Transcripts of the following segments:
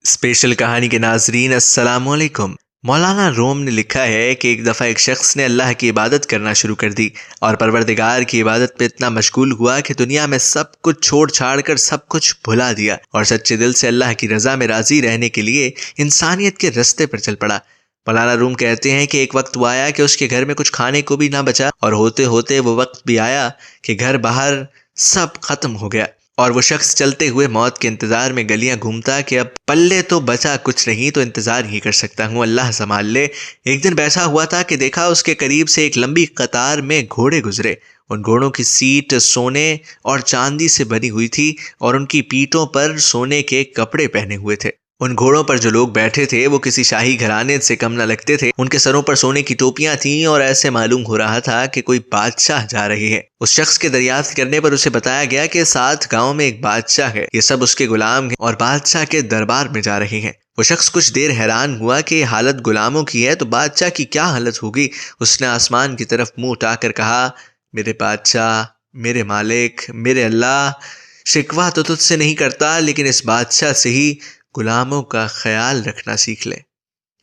Special کہانی کے ناظرین السلام علیکم۔ مولانا روم نے لکھا ہے کہ ایک دفعہ ایک شخص نے اللہ کی عبادت کرنا شروع کر دی اور پروردگار کی عبادت پہ اتنا مشغول ہوا کہ دنیا میں سب کچھ چھوڑ چھاڑ کر سب کچھ بھلا دیا اور سچے دل سے اللہ کی رضا میں راضی رہنے کے لیے انسانیت کے رستے پر چل پڑا۔ مولانا روم کہتے ہیں کہ ایک وقت وہ آیا کہ اس کے گھر میں کچھ کھانے کو بھی نہ بچا، اور ہوتے ہوتے وہ وقت بھی آیا کہ گھر باہر سب ختم ہو گیا اور وہ شخص چلتے ہوئے موت کے انتظار میں گلیاں گھومتا کہ اب پلے تو بچا کچھ نہیں تو انتظار ہی کر سکتا ہوں، اللہ سنبھال لے۔ ایک دن بیٹھا ہوا تھا کہ دیکھا اس کے قریب سے ایک لمبی قطار میں گھوڑے گزرے۔ ان گھوڑوں کی سیٹ سونے اور چاندی سے بنی ہوئی تھی اور ان کی پیٹھوں پر سونے کے کپڑے پہنے ہوئے تھے۔ ان گھوڑوں پر جو لوگ بیٹھے تھے وہ کسی شاہی گھرانے سے کم نہ لگتے تھے۔ ان کے سروں پر سونے کی ٹوپیاں تھیں اور ایسے معلوم ہو رہا تھا کہ کوئی بادشاہ جا رہے ہیں۔ اس شخص کے دریافت کرنے پر اسے بتایا گیا کہ 7 گاؤں میں ایک بادشاہ ہے، یہ سب اس کے غلام ہیں اور بادشاہ کے دربار میں جا رہے ہیں۔ وہ شخص کچھ دیر حیران ہوا کہ یہ حالت غلاموں کی ہے تو بادشاہ کی کیا حالت ہوگی۔ اس نے آسمان کی طرف منہ اٹھا کر کہا، میرے بادشاہ، میرے مالک، میرے اللہ، شکوہ تو تجھ سے نہیں کرتا، لیکن اس بادشاہ سے ہی غلاموں کا خیال رکھنا سیکھ لے۔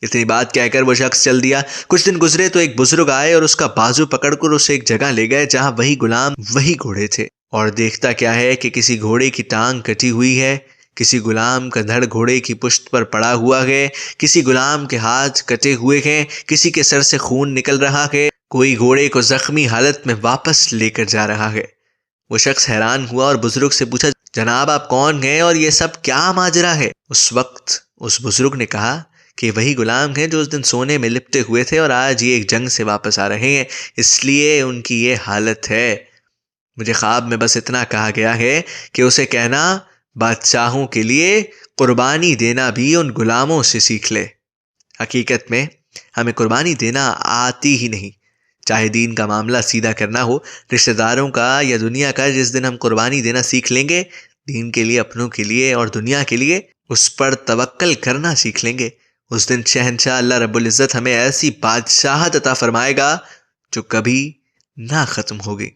اتنی بات کہہ کر وہ شخص چل دیا۔ کچھ دن گزرے تو ایک بزرگ آئے اور اس کا بازو پکڑ کر اسے ایک جگہ لے گئے جہاں وہی غلام وہی گھوڑے تھے، اور دیکھتا کیا ہے کہ کسی گھوڑے کی ٹانگ کٹی ہوئی ہے، کسی غلام کا دھڑ گھوڑے کی پشت پر پڑا ہوا ہے، کسی غلام کے ہاتھ کٹے ہوئے ہیں، کسی کے سر سے خون نکل رہا ہے، کوئی گھوڑے کو زخمی حالت میں واپس لے کر جا رہا ہے۔ وہ شخص حیران ہوا اور بزرگ سے پوچھا، جناب آپ کون ہیں اور یہ سب کیا ماجرا ہے؟ اس وقت اس بزرگ نے کہا کہ وہی غلام ہیں جو اس دن سونے میں لپٹے ہوئے تھے اور آج یہ ایک جنگ سے واپس آ رہے ہیں، اس لیے ان کی یہ حالت ہے۔ مجھے خواب میں بس اتنا کہا گیا ہے کہ اسے کہنا بادشاہوں کے لیے قربانی دینا بھی ان غلاموں سے سیکھ لے۔ حقیقت میں ہمیں قربانی دینا آتی ہی نہیں، چاہے دین کا معاملہ سیدھا کرنا ہو، رشتہ داروں کا یا دنیا کا۔ جس دن ہم قربانی دینا سیکھ لیں گے، دین کے لیے، اپنوں کے لیے اور دنیا کے لیے، اس پر توکل کرنا سیکھ لیں گے، اس دن شہنشاہ اللہ رب العزت ہمیں ایسی بادشاہت عطا فرمائے گا جو کبھی نہ ختم ہوگی۔